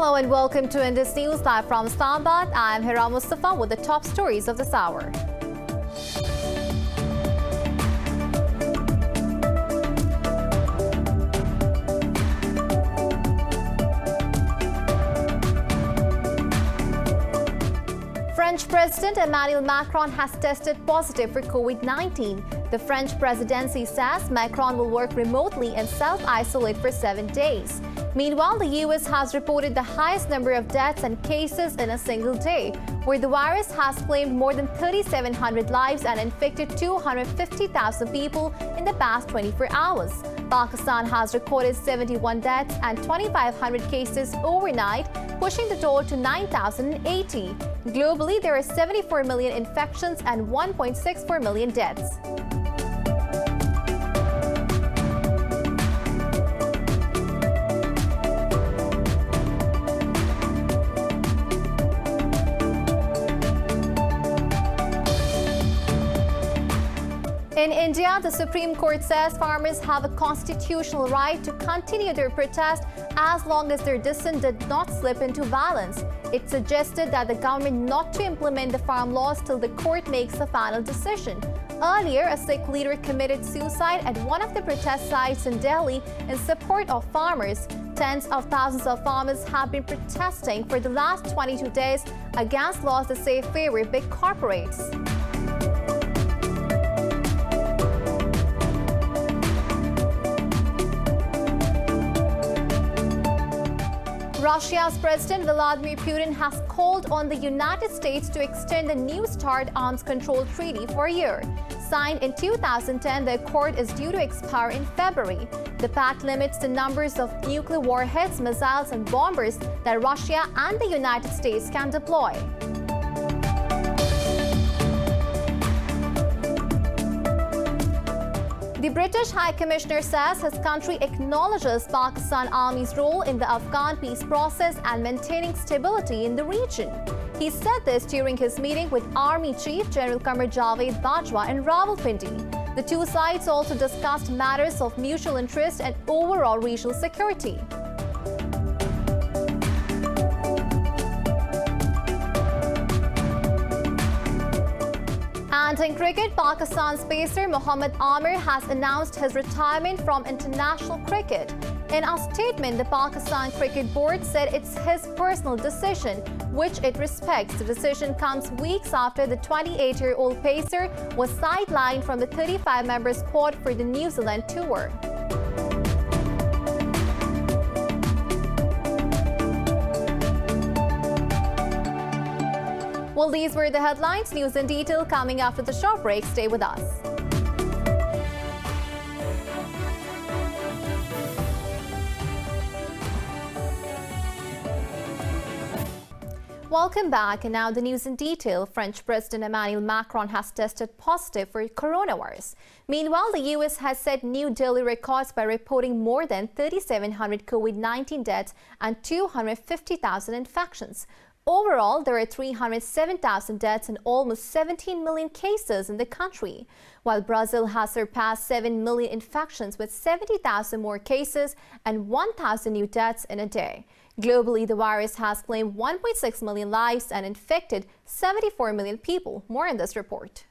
Hello and welcome to Indus News live from Islamabad. I'm Hira Mustafa with the top stories of this hour. French President Emmanuel Macron has tested positive for COVID-19. The French presidency says Macron will work remotely and self-isolate for 7 days. Meanwhile, the US has reported the highest number of deaths and cases in a single day, where the virus has claimed more than 3,700 lives and infected 250,000 people in the past 24 hours. Pakistan has recorded 71 deaths and 2,500 cases overnight, pushing the toll to 9,080. Globally, there are 74 million infections and 1.64 million deaths. In India, the Supreme Court says farmers have a constitutional right to continue their protest as long as their dissent did not slip into violence. It suggested that the government not to implement the farm laws till the court makes a final decision. Earlier, a Sikh leader committed suicide at one of the protest sites in Delhi in support of farmers. Tens of thousands of farmers have been protesting for the last 22 days against laws that say favor big corporates. Russia's President Vladimir Putin has called on the United States to extend the New START arms control treaty for a year. Signed in 2010, the accord is due to expire in February. The pact limits the numbers of nuclear warheads, missiles, and bombers that Russia and the United States can deploy. The British High Commissioner says his country acknowledges Pakistan Army's role in the Afghan peace process and maintaining stability in the region. He said this during his meeting with Army Chief General Qamar Javed Bajwa in Rawalpindi. The two sides also discussed matters of mutual interest and overall regional security. And in cricket, Pakistan's pacer Mohammad Amir has announced his retirement from international cricket. In a statement, the Pakistan Cricket Board said it's his personal decision, which it respects. The decision comes weeks after the 28-year-old pacer was sidelined from the 35-member squad for the New Zealand tour. Well, these were the headlines. News in detail coming after the short break. Stay with us. Welcome back. And now the news in detail. French President Emmanuel Macron has tested positive for coronavirus. Meanwhile, the US has set new daily records by reporting more than 3,700 COVID-19 deaths and 250,000 infections. Overall, there are 307,000 deaths and almost 17 million cases in the country, while Brazil has surpassed 7 million infections with 70,000 more cases and 1,000 new deaths in a day. Globally, the virus has claimed 1.6 million lives and infected 74 million people. More in this report.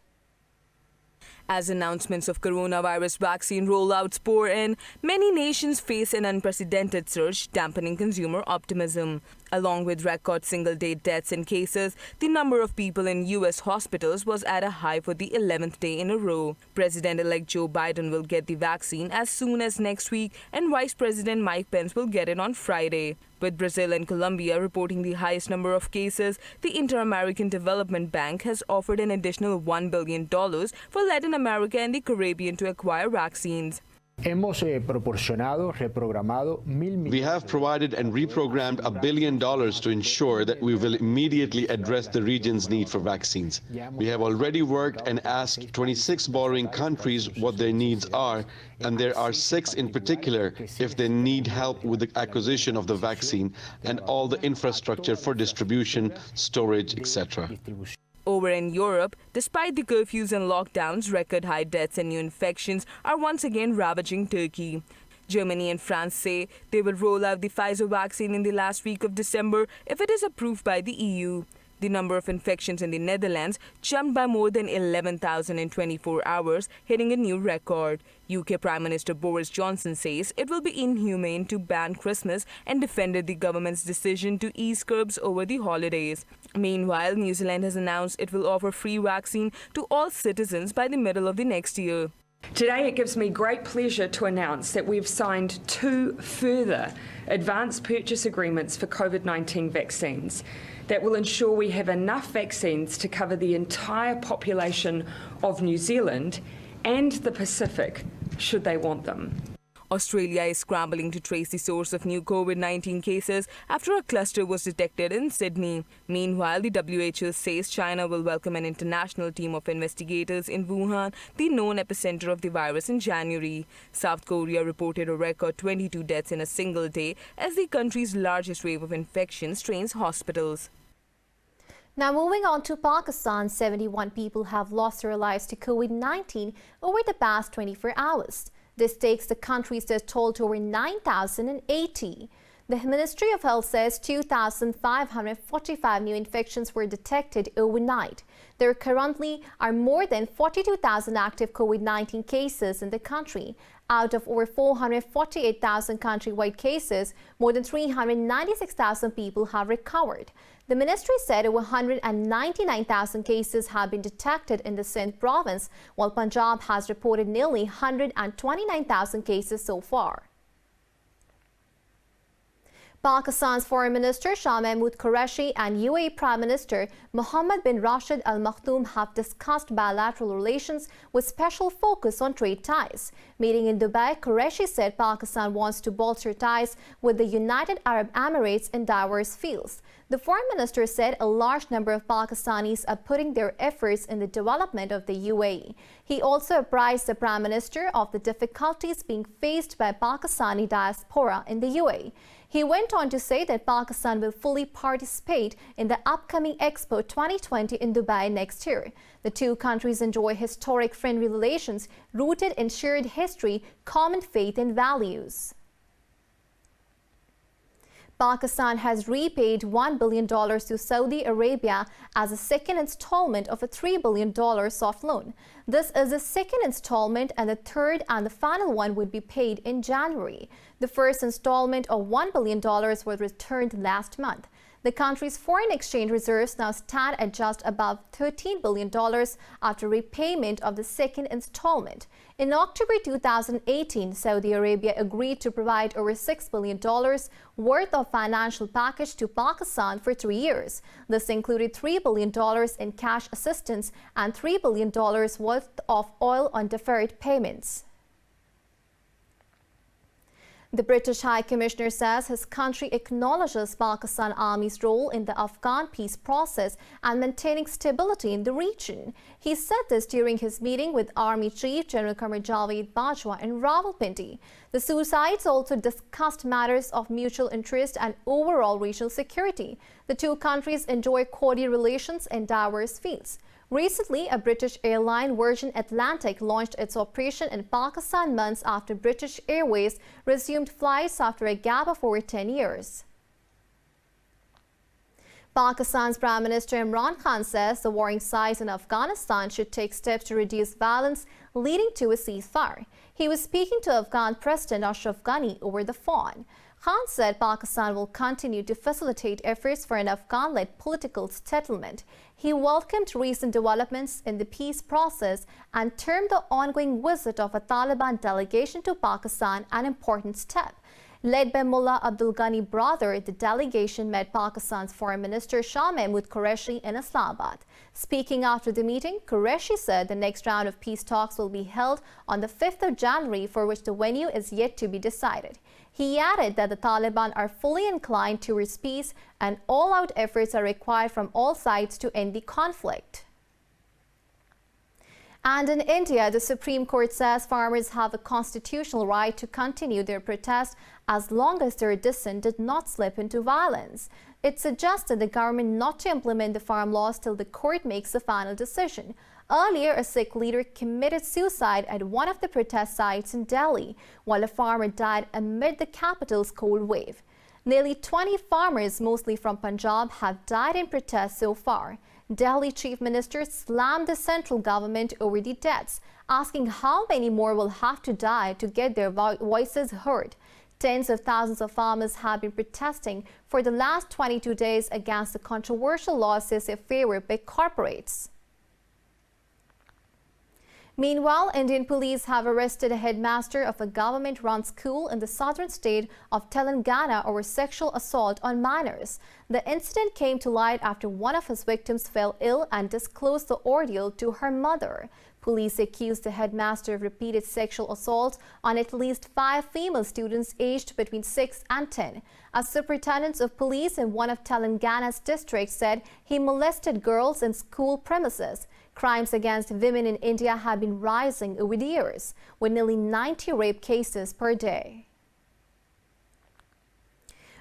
As announcements of coronavirus vaccine rollouts pour in, many nations face an unprecedented surge, dampening consumer optimism. Along with record single-day deaths and cases, the number of people in U.S. hospitals was at a high for the 11th day in a row. President-elect Joe Biden will get the vaccine as soon as next week, and Vice President Mike Pence will get it on Friday. With Brazil and Colombia reporting the highest number of cases, the Inter-American Development Bank has offered an additional $1 billion for Latin America and the Caribbean to acquire vaccines. We have provided and reprogrammed $1 billion to ensure that we will immediately address the region's need for vaccines. We have already worked and asked 26 borrowing countries what their needs are, and there are 6 in particular if they need help with the acquisition of the vaccine and all the infrastructure for distribution, storage, etc. Over in Europe, despite the curfews and lockdowns, record high deaths and new infections are once again ravaging Turkey. Germany and France say they will roll out the Pfizer vaccine in the last week of December if it is approved by the EU. The number of infections in the Netherlands jumped by more than 11,000 in 24 hours, hitting a new record. UK Prime Minister Boris Johnson says it will be inhumane to ban Christmas and defended the government's decision to ease curbs over the holidays. Meanwhile, New Zealand has announced it will offer free vaccine to all citizens by the middle of the next year. Today it gives me great pleasure to announce that we've signed 2 further advance purchase agreements for COVID-19 vaccines that will ensure we have enough vaccines to cover the entire population of New Zealand and the Pacific, should they want them. Australia is scrambling to trace the source of new COVID-19 cases after a cluster was detected in Sydney. Meanwhile, the WHO says China will welcome an international team of investigators in Wuhan, the known epicenter of the virus, in January. South Korea reported a record 22 deaths in a single day as the country's largest wave of infection strains hospitals. Now moving on to Pakistan, 71 people have lost their lives to COVID-19 over the past 24 hours. This takes the country's death toll to over 9,080. The Ministry of Health says 2,545 new infections were detected overnight. There currently are more than 42,000 active COVID-19 cases in the country. Out of over 448,000 countrywide cases, more than 396,000 people have recovered. The ministry said over 199,000 cases have been detected in the Sindh province, while Punjab has reported nearly 129,000 cases so far. Pakistan's Foreign Minister Shah Mahmood Qureshi and UAE Prime Minister Mohammed bin Rashid Al Maktoum have discussed bilateral relations with special focus on trade ties. Meeting in Dubai, Qureshi said Pakistan wants to bolster ties with the United Arab Emirates in diverse fields. The Foreign Minister said a large number of Pakistanis are putting their efforts in the development of the UAE. He also apprised the Prime Minister of the difficulties being faced by Pakistani diaspora in the UAE. He went on to say that Pakistan will fully participate in the upcoming Expo 2020 in Dubai next year. The two countries enjoy historic friendly relations rooted in shared history, common faith and values. Pakistan has repaid $1 billion to Saudi Arabia as a second installment of a $3 billion soft loan. This is the second installment, and the third and the final one would be paid in January. The first installment of $1 billion was returned last month. The country's foreign exchange reserves now stand at just above $13 billion after repayment of the second installment. In October 2018, Saudi Arabia agreed to provide over $6 billion worth of financial package to Pakistan for 3 years. This included $3 billion in cash assistance and $3 billion worth of oil on deferred payments. The British High Commissioner says his country acknowledges Pakistan Army's role in the Afghan peace process and maintaining stability in the region. He said this during his meeting with Army Chief General Qamar Javed Bajwa in Rawalpindi. The two sides also discussed matters of mutual interest and overall regional security. The two countries enjoy cordial relations in diverse fields. Recently, a British airline, Virgin Atlantic, launched its operation in Pakistan months after British Airways resumed flights after a gap of over 10 years. Pakistan's Prime Minister Imran Khan says the warring sides in Afghanistan should take steps to reduce violence, leading to a ceasefire. He was speaking to Afghan President Ashraf Ghani over the phone. Khan said Pakistan will continue to facilitate efforts for an Afghan-led political settlement. He welcomed recent developments in the peace process and termed the ongoing visit of a Taliban delegation to Pakistan an important step. Led by Mullah Abdul Ghani brother, the delegation met Pakistan's Foreign Minister Shah Mahmood Qureshi in Islamabad. Speaking after the meeting, Qureshi said the next round of peace talks will be held on the 5th of January, for which the venue is yet to be decided. He added that the Taliban are fully inclined towards peace and all-out efforts are required from all sides to end the conflict. And in India, the Supreme Court says farmers have a constitutional right to continue their protest as long as their dissent did not slip into violence. It suggested the government not to implement the farm laws till the court makes the final decision. Earlier, a Sikh leader committed suicide at one of the protest sites in Delhi, while a farmer died amid the capital's cold wave. Nearly 20 farmers, mostly from Punjab, have died in protests so far. Delhi Chief Minister slammed the central government over the deaths, asking how many more will have to die to get their voices heard. Tens of thousands of farmers have been protesting for the last 22 days against the controversial laws they say favor big corporates. Meanwhile, Indian police have arrested a headmaster of a government-run school in the southern state of Telangana over sexual assault on minors. The incident came to light after one of his victims fell ill and disclosed the ordeal to her mother. Police accused the headmaster of repeated sexual assault on at least 5 female students aged between 6 and 10. A superintendent of police in one of Telangana's districts said he molested girls in school premises. Crimes against women in India have been rising over the years, with nearly 90 rape cases per day.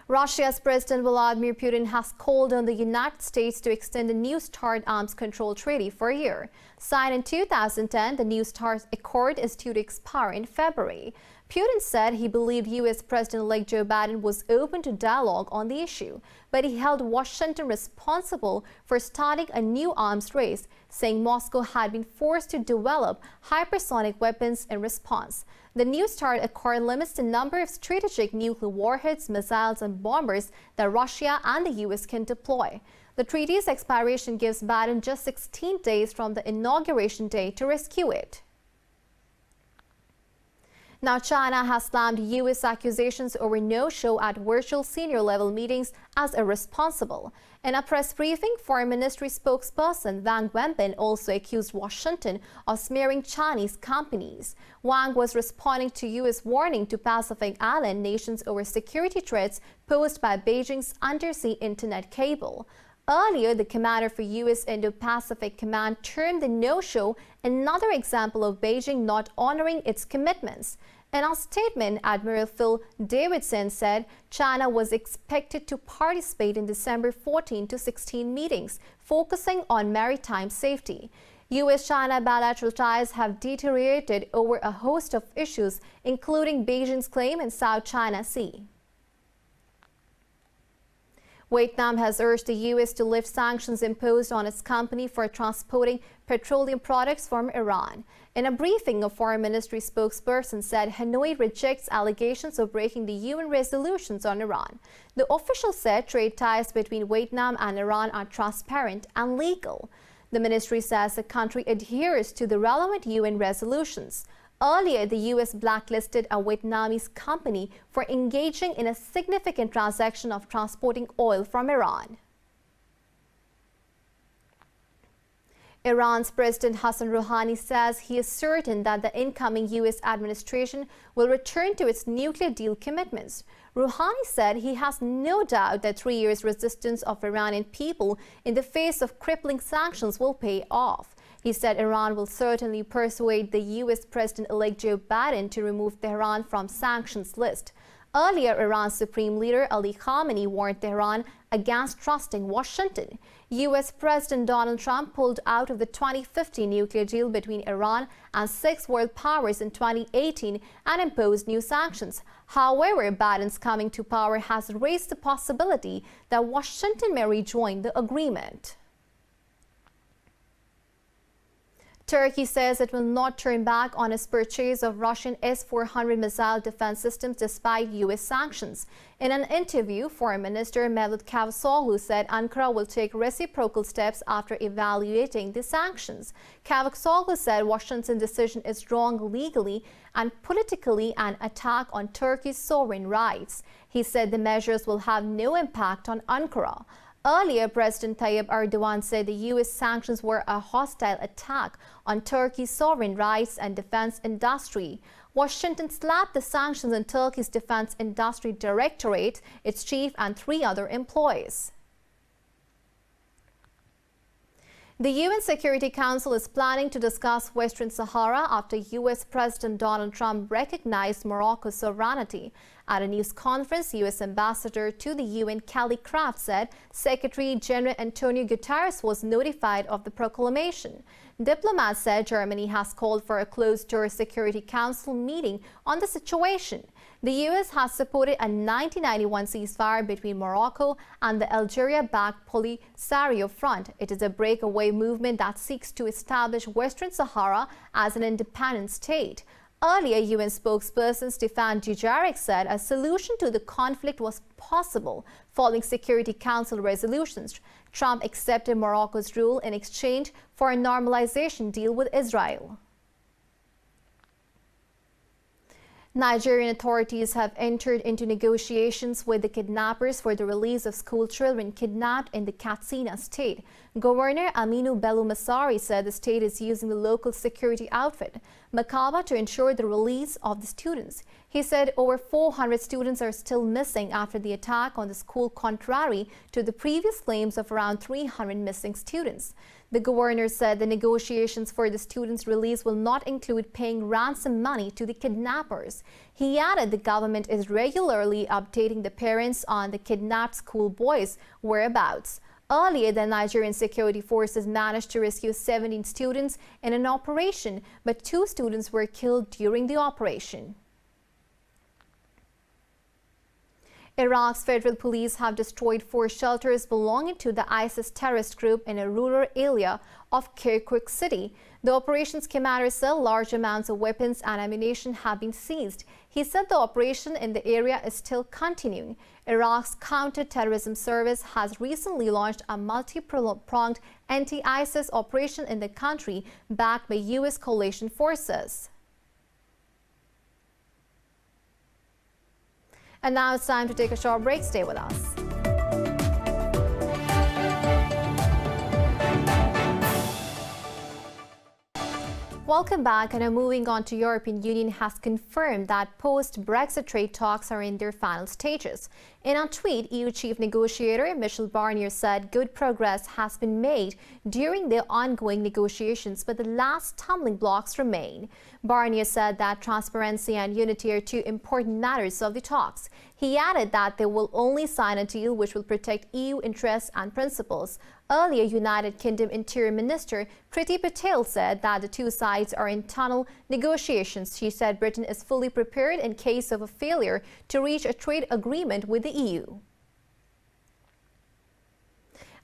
Russia's President Vladimir Putin has called on the United States to extend the New START arms control treaty for a year. Signed in 2010, the New START Accord is due to expire in February. Putin said he believed U.S. President-elect Joe Biden was open to dialogue on the issue, but he held Washington responsible for starting a new arms race, saying Moscow had been forced to develop hypersonic weapons in response. The New START Accord limits the number of strategic nuclear warheads, missiles, and bombers that Russia and the U.S. can deploy. The treaty's expiration gives Biden just 16 days from the inauguration day to rescue it. Now, China has slammed U.S. accusations over no-show at virtual senior-level meetings as irresponsible. In a press briefing, Foreign Ministry spokesperson Wang Wenbin also accused Washington of smearing Chinese companies. Wang was responding to U.S. warning to Pacific Island nations over security threats posed by Beijing's undersea internet cable. Earlier, the commander for U.S. Indo-Pacific Command termed the no-show another example of Beijing not honoring its commitments. In a statement, Admiral Phil Davidson said China was expected to participate in December 14 to 16 meetings, focusing on maritime safety. U.S.-China bilateral ties have deteriorated over a host of issues, including Beijing's claim in South China Sea. Vietnam has urged the U.S. to lift sanctions imposed on its company for transporting petroleum products from Iran. In a briefing, a Foreign Ministry spokesperson said Hanoi rejects allegations of breaking the UN resolutions on Iran. The official said trade ties between Vietnam and Iran are transparent and legal. The ministry says the country adheres to the relevant UN resolutions. Earlier, the U.S. blacklisted a Vietnamese company for engaging in a significant transaction of transporting oil from Iran. Iran's President Hassan Rouhani says he is certain that the incoming U.S. administration will return to its nuclear deal commitments. Rouhani said he has no doubt that 3 years' resistance of Iranian people in the face of crippling sanctions will pay off. He said Iran will certainly persuade the U.S. President-elect Joe Biden to remove Tehran from sanctions list. Earlier, Iran's Supreme Leader Ali Khamenei warned Tehran against trusting Washington. U.S. President Donald Trump pulled out of the 2015 nuclear deal between Iran and 6 world powers in 2018 and imposed new sanctions. However, Biden's coming to power has raised the possibility that Washington may rejoin the agreement. Turkey says it will not turn back on its purchase of Russian S-400 missile defense systems despite U.S. sanctions. In an interview, Foreign Minister Mevlut Cavusoglu said Ankara will take reciprocal steps after evaluating the sanctions. Cavusoglu said Washington's decision is wrong legally and politically an attack on Turkey's sovereign rights. He said the measures will have no impact on Ankara. Earlier, President Tayyip Erdogan said the U.S. sanctions were a hostile attack on Turkey's sovereign rights and defense industry. Washington slapped the sanctions on Turkey's Defense Industry Directorate, its chief, and 3 other employees. The UN Security Council is planning to discuss Western Sahara after U.S. President Donald Trump recognized Morocco's sovereignty. At a news conference, U.S. Ambassador to the UN Kelly Craft said Secretary General Antonio Guterres was notified of the proclamation. Diplomats said Germany has called for a closed-door Security Council meeting on the situation. The U.S. has supported a 1991 ceasefire between Morocco and the Algeria-backed Polisario Front. It is a breakaway movement that seeks to establish Western Sahara as an independent state. Earlier, UN spokesperson Stefan Dujarric said a solution to the conflict was possible following Security Council resolutions. Trump accepted Morocco's rule in exchange for a normalization deal with Israel. Nigerian authorities have entered into negotiations with the kidnappers for the release of school children kidnapped in the Katsina state. Governor Aminu Bello Masari said the state is using the local security outfit, Makaba, to ensure the release of the students. He said over 400 students are still missing after the attack on the school, contrary to the previous claims of around 300 missing students. The governor said the negotiations for the students' release will not include paying ransom money to the kidnappers. He added the government is regularly updating the parents on the kidnapped schoolboys' whereabouts. Earlier, the Nigerian security forces managed to rescue 17 students in an operation, but 2 students were killed during the operation. Iraq's federal police have destroyed 4 shelters belonging to the ISIS terrorist group in a rural area of Kirkuk city. The operations commander said large amounts of weapons and ammunition have been seized. He said the operation in the area is still continuing. Iraq's counter-terrorism service has recently launched a multi-pronged anti-ISIS operation in the country backed by U.S. coalition forces. And now it's time to take a short break. Stay with us. Welcome back, and moving on to European Union has confirmed that post-Brexit trade talks are in their final stages. In a tweet, EU chief negotiator Michel Barnier said good progress has been made during the ongoing negotiations, but the last stumbling blocks remain. Barnier said that transparency and unity are 2 important matters of the talks. He added that they will only sign a deal which will protect EU interests and principles. Earlier, United Kingdom Interior Minister Priti Patel said that the 2 sides are in tunnel negotiations. She said Britain is fully prepared in case of a failure to reach a trade agreement with the EU.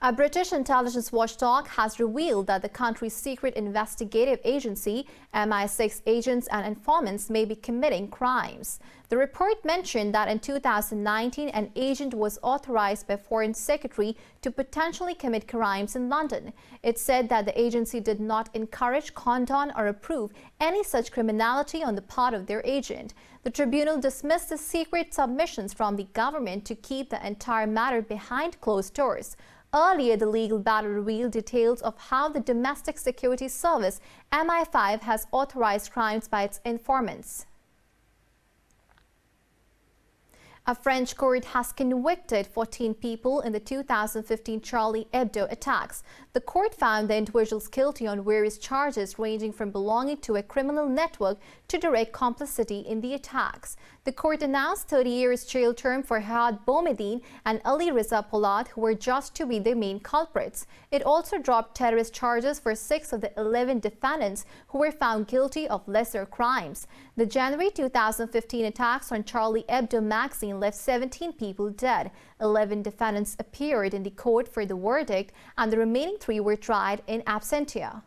A British intelligence watchdog has revealed that the country's secret investigative agency, MI6 agents and informants may be committing crimes. The report mentioned that in 2019, an agent was authorized by Foreign Secretary to potentially commit crimes in London. It said that the agency did not encourage, condone or approve any such criminality on the part of their agent. The tribunal dismissed the secret submissions from the government to keep the entire matter behind closed doors. Earlier, the legal battle revealed details of how the Domestic Security Service, MI5, has authorized crimes by its informants. A French court has convicted 14 people in the 2015 Charlie Hebdo attacks. The court found the individuals guilty on various charges ranging from belonging to a criminal network to direct complicity in the attacks. The court announced 30 years jail term for Had Boumediene and Ali Reza Polat, who were judged to be the main culprits. It also dropped terrorist charges for 6 of the 11 defendants who were found guilty of lesser crimes. The January 2015 attacks on Charlie Hebdo magazine left 17 people dead. 11 defendants appeared in the court for the verdict, and the remaining 3 were tried in absentia.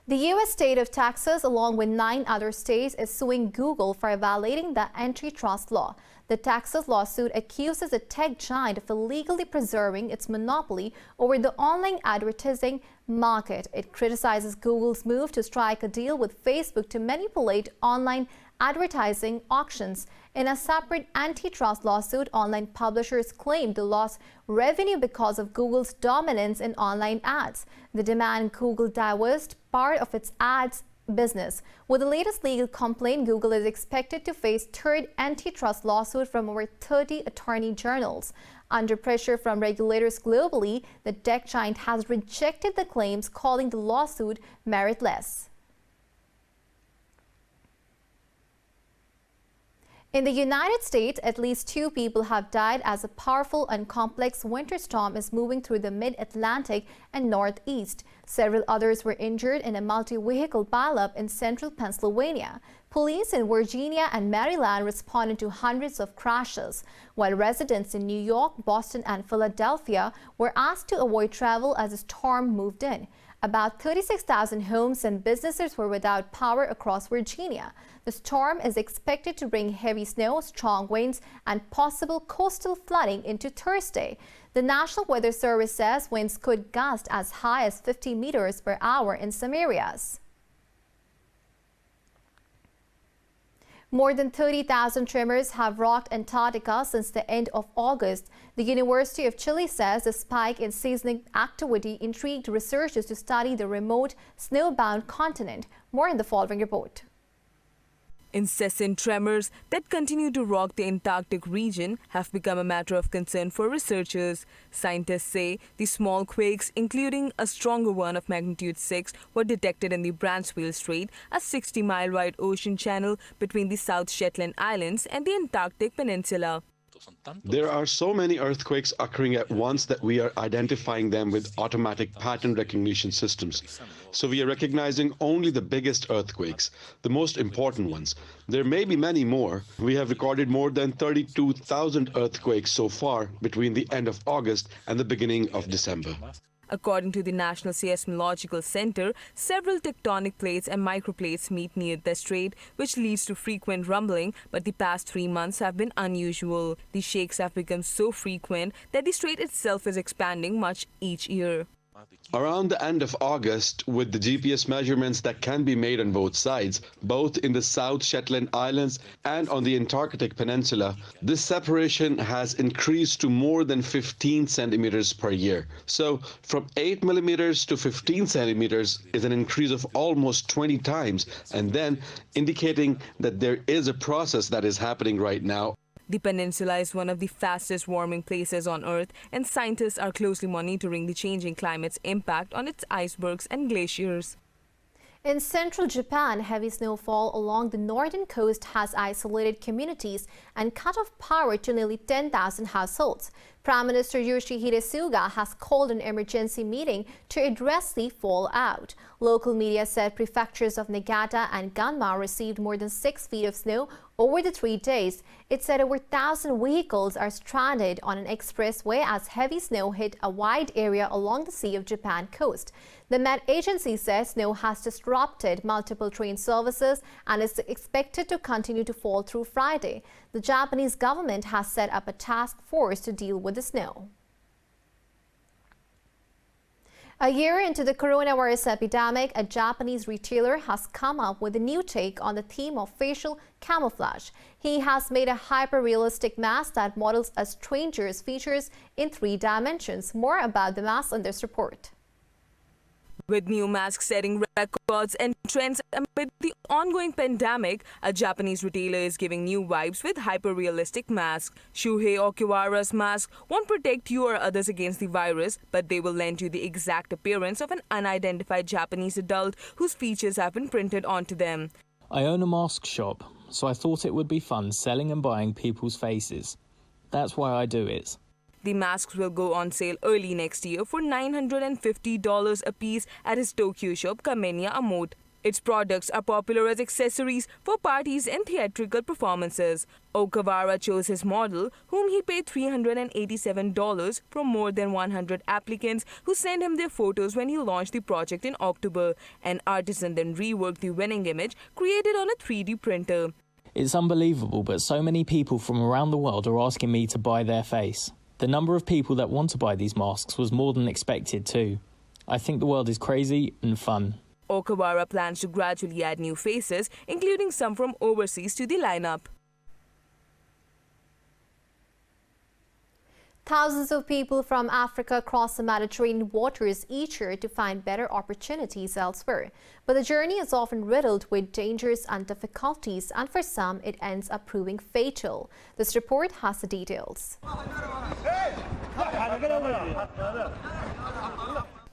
The U.S. state of Texas, along with 9 other states, is suing Google for violating the antitrust law. The Texas lawsuit accuses the tech giant of illegally preserving its monopoly over the online advertising market. It criticizes Google's move to strike a deal with Facebook to manipulate online advertising auctions. In a separate antitrust lawsuit, online publishers claimed they lost revenue because of Google's dominance in online ads. They demand Google divest part of its ads business. With the latest legal complaint, Google is expected to face 3rd antitrust lawsuit from over 30 attorney generals. Under pressure from regulators globally, the tech giant has rejected the claims, calling the lawsuit meritless. In the United States, at least 2 people have died as a powerful and complex winter storm is moving through the mid-Atlantic and northeast. Several others were injured in a multi-vehicle pileup in central Pennsylvania. Police in Virginia and Maryland responded to hundreds of crashes, while residents in New York, Boston, and Philadelphia were asked to avoid travel as the storm moved in. About 36,000 homes and businesses were without power across Virginia. The storm is expected to bring heavy snow, strong winds, and possible coastal flooding into Thursday. The National Weather Service says winds could gust as high as 50 meters per hour in some areas. More than 30,000 tremors have rocked Antarctica since the end of August. The University of Chile says the spike in seismic activity intrigued researchers to study the remote, snowbound continent. More in the following report. Incessant tremors that continue to rock the Antarctic region have become a matter of concern for researchers. Scientists say the small quakes, including a stronger one of magnitude 6, were detected in the Bransfield Strait, a 60-mile-wide ocean channel between the South Shetland Islands and the Antarctic Peninsula. There are so many earthquakes occurring at once that we are identifying them with automatic pattern recognition systems. So we are recognizing only the biggest earthquakes, the most important ones. There may be many more. We have recorded more than 32,000 earthquakes so far between the end of August and the beginning of December. According to the National Seismological Center, several tectonic plates and microplates meet near the strait, which leads to frequent rumbling, but the past 3 months have been unusual. The shakes have become so frequent that the strait itself is expanding much each year. Around the end of August, with the GPS measurements that can be made on both sides, both in the South Shetland Islands and on the Antarctic Peninsula, this separation has increased to more than 15 centimeters per year. So from 8 millimeters to 15 centimeters is an increase of almost 20 times, and then indicating that there is a process that is happening right now. The peninsula is one of the fastest warming places on Earth, and scientists are closely monitoring the changing climate's impact on its icebergs and glaciers. In central Japan, heavy snowfall along the northern coast has isolated communities and cut off power to nearly 10,000 households. Prime Minister Yoshihide Suga has called an emergency meeting to address the fallout. Local media said prefectures of Niigata and Gunma received more than 6 feet of snow over the 3 days. It said over 1,000 vehicles are stranded on an expressway as heavy snow hit a wide area along the Sea of Japan coast. The Met Agency says snow has disrupted multiple train services and is expected to continue to fall through Friday. The Japanese government has set up a task force to deal with the snow. A year into the coronavirus epidemic, a Japanese retailer has come up with a new take on the theme of facial camouflage. He has made a hyper-realistic mask that models a stranger's features in 3 dimensions. More about the mask in this report. With new masks setting records and trends amid the ongoing pandemic, a Japanese retailer is giving new vibes with hyper-realistic masks. Shuhei Okiwara's mask won't protect you or others against the virus, but they will lend you the exact appearance of an unidentified Japanese adult whose features have been printed onto them. I own a mask shop, so I thought it would be fun selling and buying people's faces. That's why I do it. The masks will go on sale early next year for $950 apiece at his Tokyo shop Kamenya Amot. Its products are popular as accessories for parties and theatrical performances. Okawara chose his model, whom he paid $387 from more than 100 applicants who sent him their photos when he launched the project in October. An artisan then reworked the winning image created on a 3D printer. It's unbelievable, but so many people from around the world are asking me to buy their face. The number of people that want to buy these masks was more than expected too. I think the world is crazy and fun. Okawara plans to gradually add new faces, including some from overseas, to the lineup. Thousands of people from Africa cross the Mediterranean waters each year to find better opportunities elsewhere. But the journey is often riddled with dangers and difficulties, and for some it ends up proving fatal. This report has the details.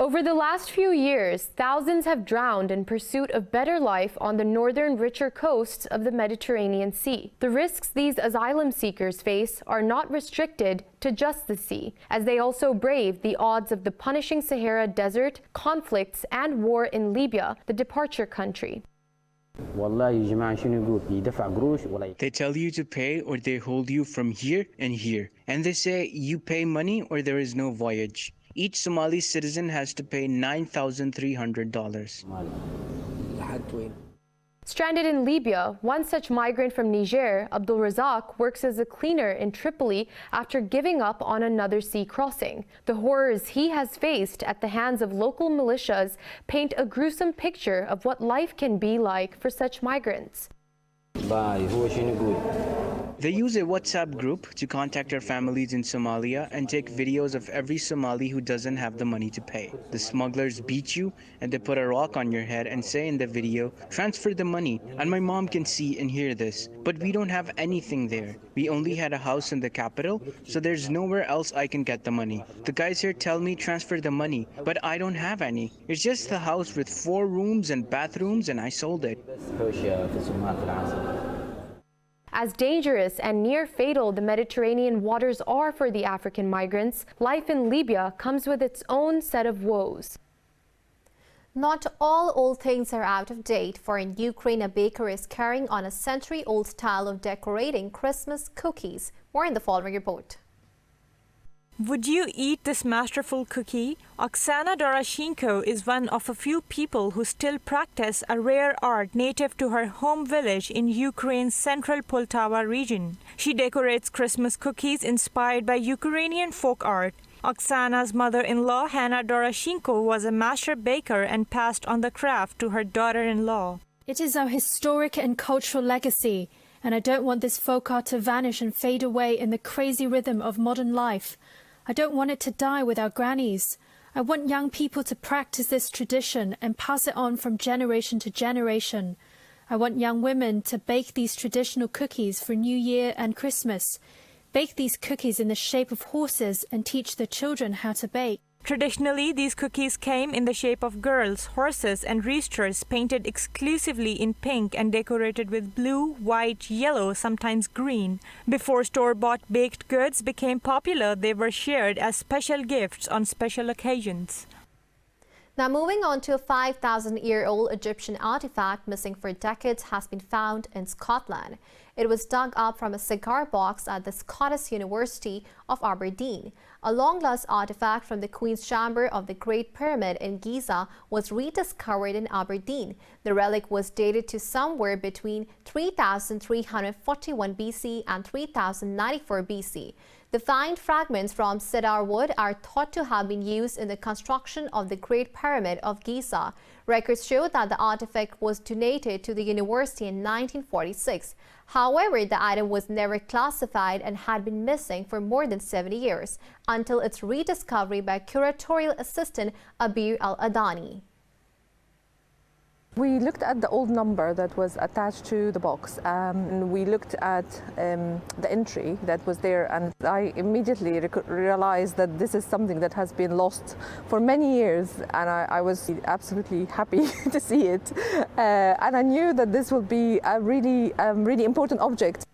Over the last few years, thousands have drowned in pursuit of better life on the northern, richer coasts of the Mediterranean Sea. The risks these asylum seekers face are not restricted to just the sea, as they also brave the odds of the punishing Sahara Desert, conflicts, and war in Libya, the departure country. They tell you to pay or they hold you from here and here. And they say you pay money or there is no voyage. Each Somali citizen has to pay $9,300. Stranded in Libya, one such migrant from Niger, Abdul Razak, works as a cleaner in Tripoli after giving up on another sea crossing. The horrors he has faced at the hands of local militias paint a gruesome picture of what life can be like for such migrants. They use a WhatsApp group to contact our families in Somalia and take videos of every Somali who doesn't have the money to pay. The smugglers beat you and they put a rock on your head and say in the video, transfer the money. And my mom can see and hear this, but we don't have anything there. We only had a house in the capital, so there's nowhere else I can get the money. The guys here tell me transfer the money, but I don't have any. It's just the house with 4 rooms and bathrooms and I sold it. As dangerous and near fatal the Mediterranean waters are for the African migrants, life in Libya comes with its own set of woes. Not all old things are out of date, for in Ukraine a baker is carrying on a century-old style of decorating Christmas cookies. More in the following report. Would you eat this masterful cookie? Oksana Doroshenko is one of a few people who still practice a rare art native to her home village in Ukraine's central Poltava region. She decorates Christmas cookies inspired by Ukrainian folk art. Oksana's mother-in-law, Hanna Doroshenko, was a master baker and passed on the craft to her daughter-in-law. It is our historic and cultural legacy, and I don't want this folk art to vanish and fade away in the crazy rhythm of modern life. I don't want it to die with our grannies. I want young people to practice this tradition and pass it on from generation to generation. I want young women to bake these traditional cookies for New Year and Christmas. Bake these cookies in the shape of horses and teach their children how to bake. Traditionally, these cookies came in the shape of girls, horses, and roosters painted exclusively in pink and decorated with blue, white, yellow, sometimes green. Before store-bought baked goods became popular, they were shared as special gifts on special occasions. Now moving on to a 5,000-year-old Egyptian artifact missing for decades has been found in Scotland. It was dug up from a cigar box at the Scottish University of Aberdeen. A long-lost artifact from the Queen's Chamber of the Great Pyramid in Giza was rediscovered in Aberdeen. The relic was dated to somewhere between 3,341 BC and 3,094 BC. The find fragments from cedar wood are thought to have been used in the construction of the Great Pyramid of Giza. Records show that the artifact was donated to the university in 1946. However, the item was never classified and had been missing for more than 70 years, until its rediscovery by curatorial assistant Abir Al-Adani. We looked at the old number that was attached to the box, and we looked at the entry that was there, and I immediately realized that this is something that has been lost for many years, and I was absolutely happy to see it, and I knew that this would be a really important object.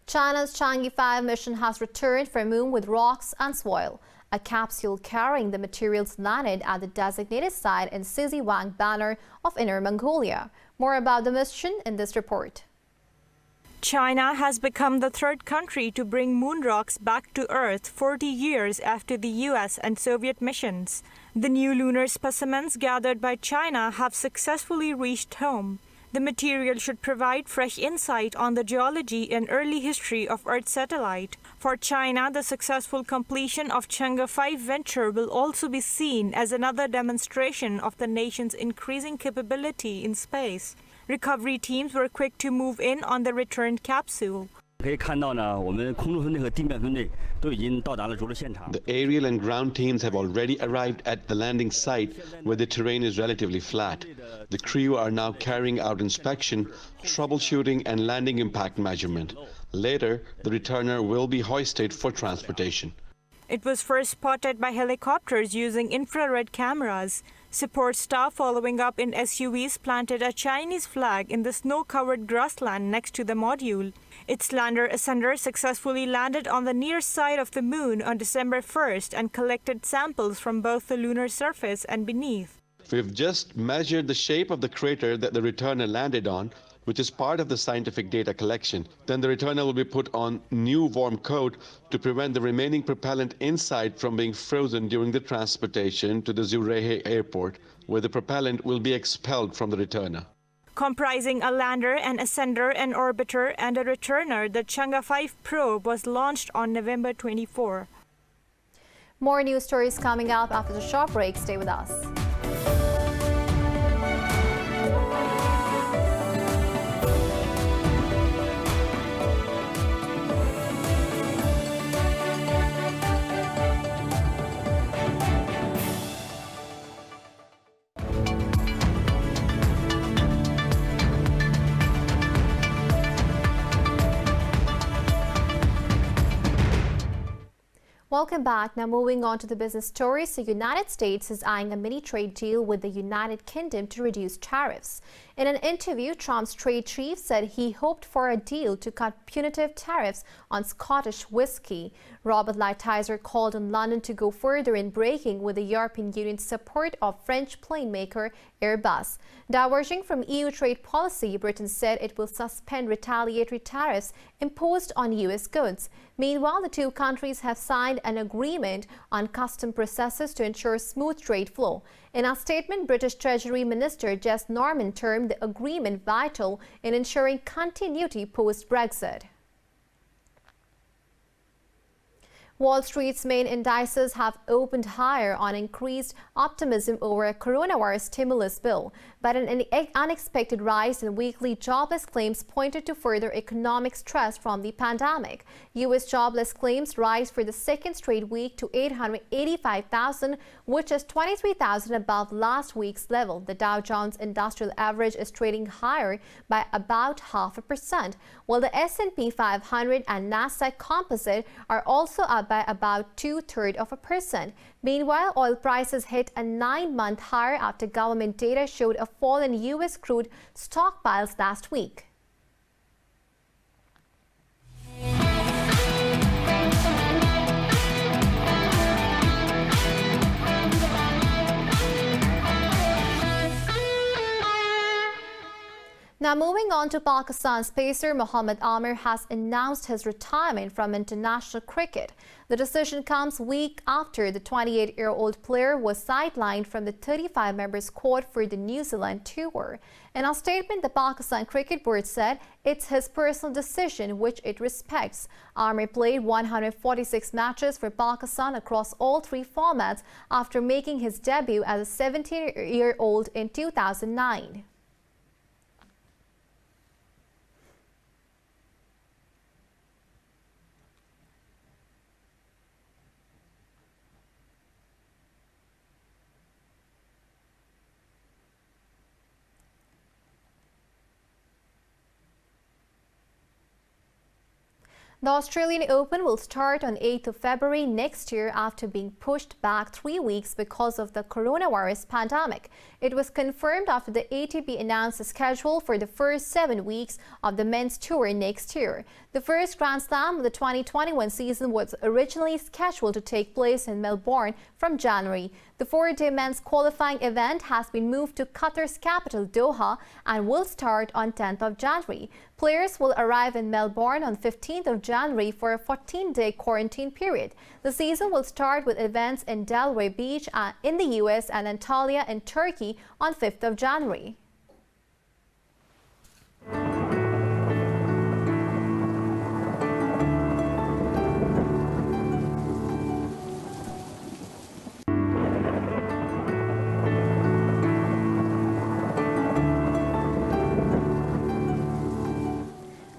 China's Chang'e 5 mission has returned from Moon with rocks and soil. A capsule carrying the materials landed at the designated site in Siziwang Banner of Inner Mongolia. More about the mission in this report. China has become the third country to bring moon rocks back to Earth 40 years after the US and Soviet missions. The new lunar specimens gathered by China have successfully reached home. The material should provide fresh insight on the geology and early history of Earth's satellite. For China, the successful completion of Chang'e 5 venture will also be seen as another demonstration of the nation's increasing capability in space. Recovery teams were quick to move in on the returned capsule. The aerial and ground teams have already arrived at the landing site, where the terrain is relatively flat. The crew are now carrying out inspection, troubleshooting and landing impact measurement. Later, the returner will be hoisted for transportation. It was first spotted by helicopters using infrared cameras. Support staff following up in SUVs planted a Chinese flag in the snow-covered grassland next to the module. Its lander-ascender successfully landed on the near side of the moon on December 1st and collected samples from both the lunar surface and beneath. We've just measured the shape of the crater that the returner landed on, which is part of the scientific data collection. Then the returner will be put on new warm coat to prevent the remaining propellant inside from being frozen during the transportation to the Zurich airport, where the propellant will be expelled from the returner. Comprising a lander, an ascender, an orbiter, and a returner, the Chang'e 5 probe was launched on November 24. More news stories coming up after the short break. Stay with us. Welcome back. Now moving on to the business stories. The United States is eyeing a mini trade deal with the United Kingdom to reduce tariffs. In an interview, Trump's trade chief said he hoped for a deal to cut punitive tariffs on Scottish whiskey. Robert Lighthizer called on London to go further in breaking with the European Union's support of French plane maker Airbus. Diverging from EU trade policy, Britain said it will suspend retaliatory tariffs imposed on U.S. goods. Meanwhile, the two countries have signed an agreement on custom processes to ensure smooth trade flow. In a statement, British Treasury Minister Jess Norman termed the agreement vital in ensuring continuity post-Brexit. Wall Street's main indices have opened higher on increased optimism over a coronavirus stimulus bill, but an unexpected rise in weekly jobless claims pointed to further economic stress from the pandemic. U.S. jobless claims rise for the second straight week to 885,000, which is 23,000 above last week's level. The Dow Jones Industrial Average is trading higher by about 0.5%, while the S&P 500 and Nasdaq Composite are also up by about 0.2%. Meanwhile, oil prices hit a 9-month high after government data showed a fall in U.S. crude stockpiles last week. Now moving on to Pakistan's pacer Mohammad Amir has announced his retirement from international cricket. The decision comes a week after the 28-year-old player was sidelined from the 35-member squad for the New Zealand tour. In a statement, the Pakistan Cricket Board said it's his personal decision, which it respects. Amir played 146 matches for Pakistan across all 3 formats after making his debut as a 17-year-old in 2009. The Australian Open will start on 8th of February next year after being pushed back 3 weeks because of the coronavirus pandemic. It was confirmed after the ATP announced the schedule for the first 7 weeks of the men's tour next year. The first Grand Slam of the 2021 season was originally scheduled to take place in Melbourne from January. The 4-day men's qualifying event has been moved to Qatar's capital, Doha, and will start on 10th of January. Players will arrive in Melbourne on 15th of January for a 14-day quarantine period. The season will start with events in Delray Beach in the US and Antalya in Turkey on 5th of January.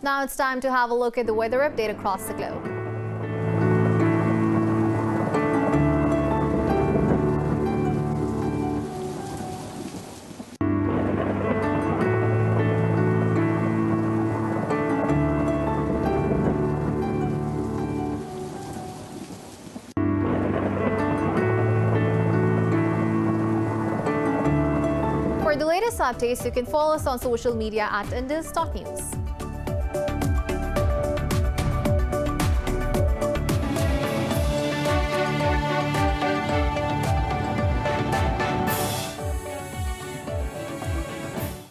Now it's time to have a look at the weather update across the globe. updates, you can follow us on social media at Indus.News.